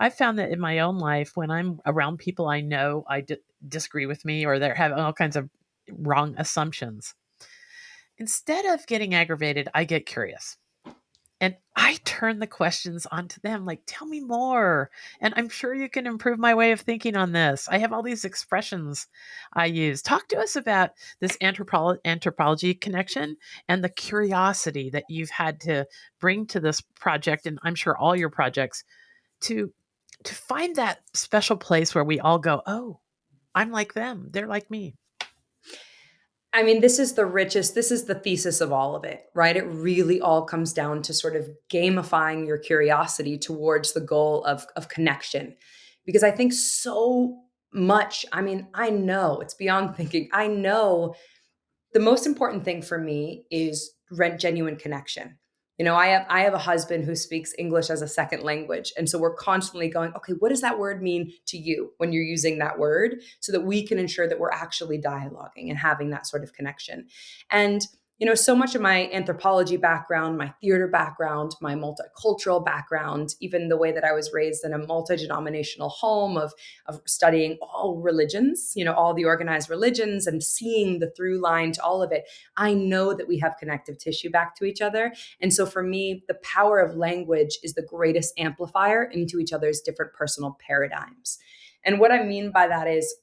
I've found that in my own life, when I'm around people I know disagree with me or they're having all kinds of wrong assumptions, instead of getting aggravated, I get curious. And I turn the questions onto them, like, tell me more. And I'm sure you can improve my way of thinking on this. I have all these expressions I use. Talk to us about this anthropology connection and the curiosity that you've had to bring to this project, and I'm sure all your projects, to find that special place where we all go, oh, I'm like them. They're like me. I mean, this is the thesis of all of it, right? It really all comes down to sort of gamifying your curiosity towards the goal of connection. Because I think so much, I mean, I know it's beyond thinking. I know the most important thing for me is rent genuine connection. I have a husband who speaks English as a second language, and so we're constantly going, okay, what does that word mean to you when you're using that word, so that we can ensure that we're actually dialoguing and having that sort of connection. And so much of my anthropology background, my theater background, my multicultural background, even the way that I was raised in a multi-denominational home of studying all religions, all the organized religions and seeing the through line to all of it. I know that we have connective tissue back to each other. And so for me, the power of language is the greatest amplifier into each other's different personal paradigms. And what I mean by that is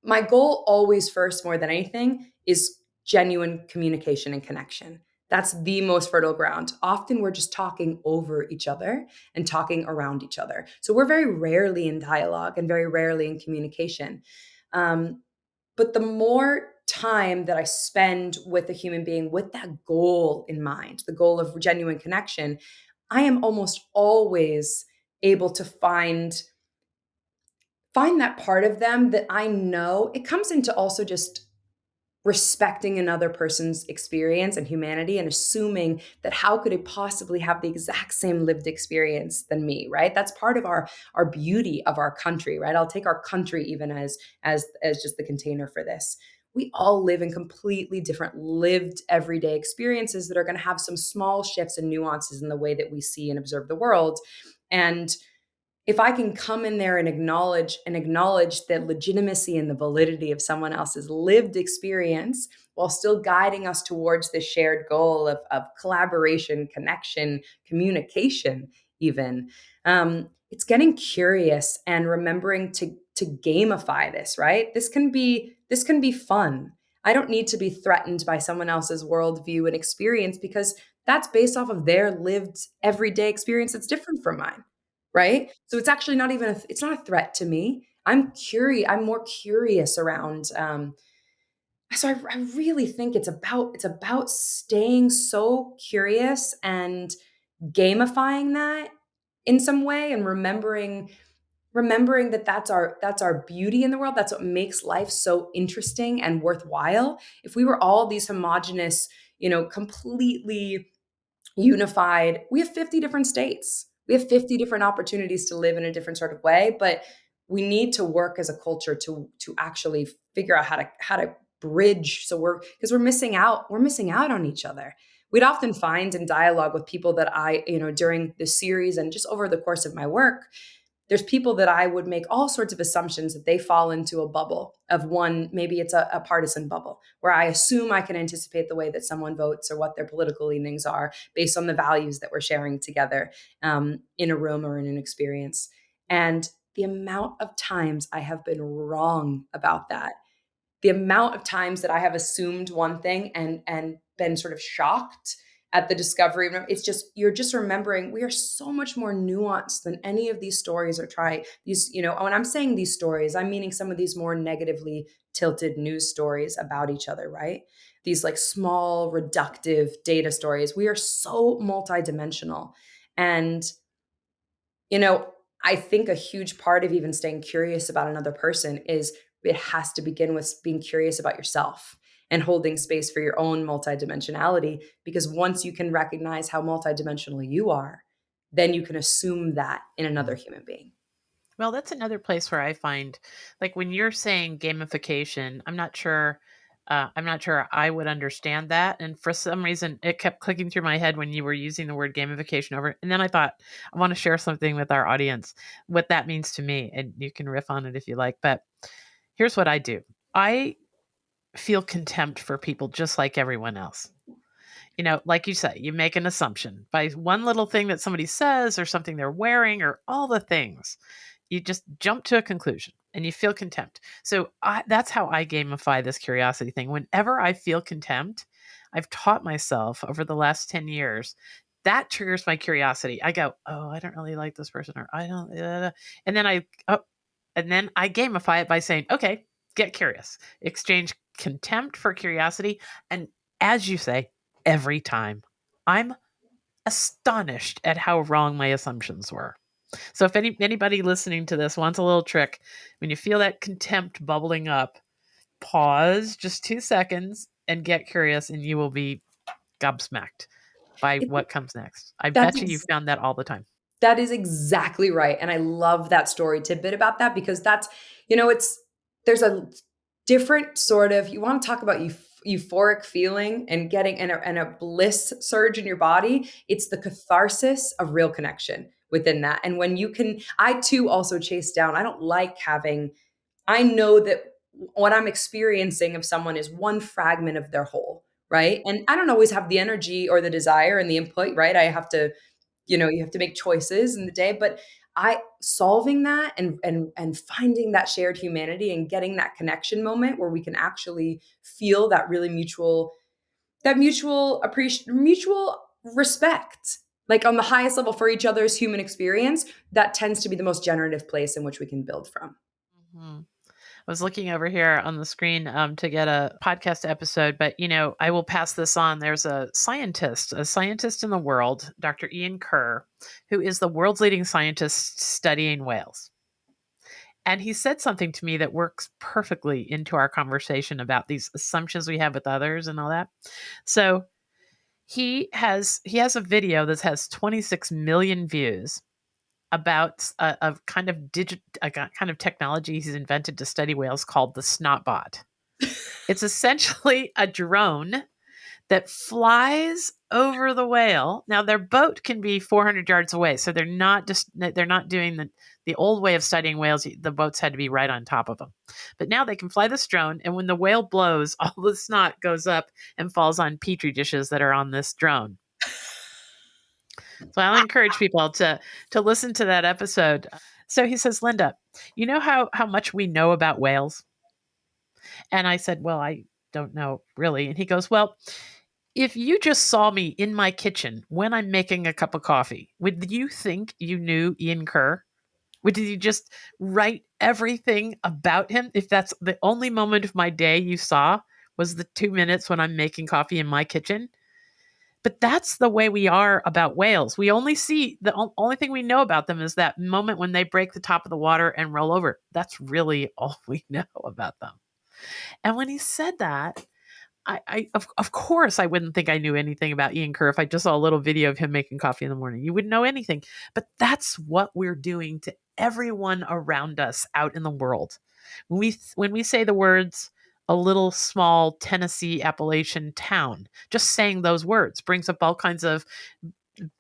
my goal always, first, more than anything, is genuine communication and connection. That's the most fertile ground. Often we're just talking over each other and talking around each other. So we're very rarely in dialogue and very rarely in communication. But the more time that I spend with a human being with that goal in mind, the goal of genuine connection, I am almost always able to find that part of them that I know. It comes into also just respecting another person's experience and humanity and assuming that how could it possibly have the exact same lived experience than me, right? That's part of our beauty of our country, right? I'll take our country even as just the container for this. We all live in completely different lived everyday experiences that are going to have some small shifts and nuances in the way that we see and observe the world. And if I can come in there and acknowledge the legitimacy and the validity of someone else's lived experience while still guiding us towards this shared goal of collaboration, connection, communication, even, it's getting curious and remembering to gamify this, right? This can be fun. I don't need to be threatened by someone else's worldview and experience because that's based off of their lived everyday experience that's different from mine, right? So it's actually not even it's not a threat to me. I'm more curious around. So I really think it's about staying so curious and gamifying that in some way, and remembering that that's our beauty in the world. That's what makes life so interesting and worthwhile. If we were all these homogenous, completely unified, we have 50 different states. We have 50 different opportunities to live in a different sort of way, but we need to work as a culture to actually figure out how to bridge. So we're missing out on each other. We'd often find in dialogue with people that during this series and just over the course of my work, there's people that I would make all sorts of assumptions that they fall into a bubble of one. Maybe it's a partisan bubble where I assume I can anticipate the way that someone votes or what their political leanings are based on the values that we're sharing together, in a room or in an experience. And the amount of times I have been wrong about that, the amount of times that I have assumed one thing and been sort of shocked at the discovery. It's just, you're just remembering we are so much more nuanced than any of these stories or try these, when I'm saying these stories, I'm meaning some of these more negatively tilted news stories about each other, right? These like small reductive data stories. We are so multidimensional. And, you know, I think a huge part of even staying curious about another person is it has to begin with being curious about yourself and holding space for your own multidimensionality. Because once you can recognize how multidimensional you are, then you can assume that in another human being. Well, that's another place where I find, like when you're saying gamification, I'm not sure I'm not sure I would understand that. And for some reason, it kept clicking through my head when you were using the word gamification over. And then I thought, I want to share something with our audience, what that means to me. And you can riff on it if you like. But here's what I do. I feel contempt for people just like everyone else. Like you say, you make an assumption by one little thing that somebody says or something they're wearing or all the things. You just jump to a conclusion and you feel contempt. So that's how I gamify this curiosity thing. Whenever I feel contempt, I've taught myself over the last 10 years that triggers my curiosity. I go, oh, I don't really like this person, or I don't, and then I gamify it by saying, okay, get curious, exchange contempt for curiosity. And as you say, every time I'm astonished at how wrong my assumptions were. So if anybody listening to this wants a little trick, when you feel that contempt bubbling up, pause just 2 seconds and get curious, and you will be gobsmacked by It, what comes next. I that's bet you found that all the time. That is exactly right. And I love that story tidbit about that because there's a different sort of, you want to talk about euphoric feeling and getting and a bliss surge in your body. It's the catharsis of real connection within that. And when you can, I too also chase down, I don't like having, I know that what I'm experiencing of someone is one fragment of their whole, right? And I don't always have the energy or the desire and the input, right? I have to, you have to make choices in the day, but I solving that and finding that shared humanity and getting that connection moment where we can actually feel that really mutual appreciation, mutual respect, like on the highest level for each other's human experience. That tends to be the most generative place in which we can build from. Mhm. I was looking over here on the screen to get a podcast episode, but I will pass this on. There's a scientist in the world, Dr. Ian Kerr, who is the world's leading scientist studying whales. And he said something to me that works perfectly into our conversation about these assumptions we have with others and all that. So he has a video that has 26 million views about a kind of a kind of technology he's invented to study whales called the Snotbot. It's essentially a drone that flies over the whale. Now their boat can be 400 yards away, so they're not doing the old way of studying whales. The boats had to be right on top of them, but now they can fly this drone, and when the whale blows, all the snot goes up and falls on petri dishes that are on this drone. So I'll encourage people to listen to that episode. So he says, Linda, you know how much we know about whales? And I said, well, I don't know really. And he goes, well, if you just saw me in my kitchen when I'm making a cup of coffee, would you think you knew Ian Kerr? Would you just write everything about him? If that's the only moment of my day you saw was the 2 minutes when I'm making coffee in my kitchen? But that's the way we are about whales. We only see only thing we know about them is that moment when they break the top of the water and roll over. That's really all we know about them. And when he said that, of course I wouldn't think I knew anything about Ian Kerr if I just saw a little video of him making coffee in the morning. You wouldn't know anything. But that's what we're doing to everyone around us out in the world. When we say the words a little small Tennessee Appalachian town, just saying those words brings up all kinds of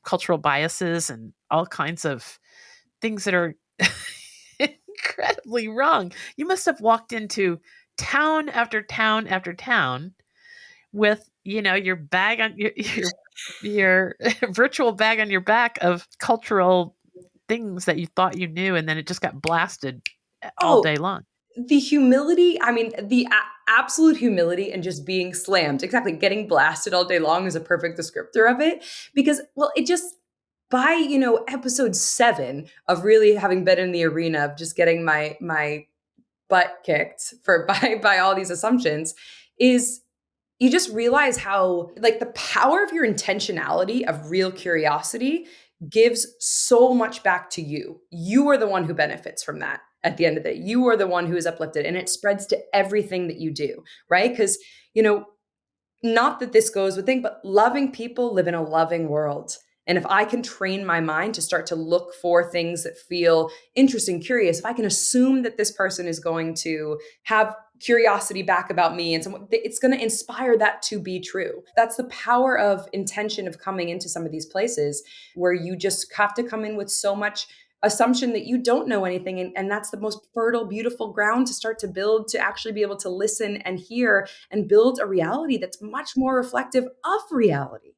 cultural biases and all kinds of things that are incredibly wrong. You must have walked into town after town after town with your bag on your virtual bag on your back of cultural things that you thought you knew, and then it just got blasted all Oh, day long. the humility, I mean, the absolute humility and just being slammed. Exactly. Getting blasted all day long is a perfect descriptor of it because, well, it just, by, episode 7 of really having been in the arena of just getting my butt kicked for by all these assumptions is you just realize how, like, the power of your intentionality of real curiosity gives so much back to you. You are the one who benefits from that at the end of the day. You are the one who is uplifted, and it spreads to everything that you do, right? Because, not that this goes with thing, but loving people live in a loving world. And if I can train my mind to start to look for things that feel interesting, curious, if I can assume that this person is going to have curiosity back about me, and someone, it's going to inspire that to be true. That's the power of intention of coming into some of these places where you just have to come in with so much assumption that you don't know anything, and that's the most fertile, beautiful ground to start to build, to actually be able to listen and hear and build a reality that's much more reflective of reality.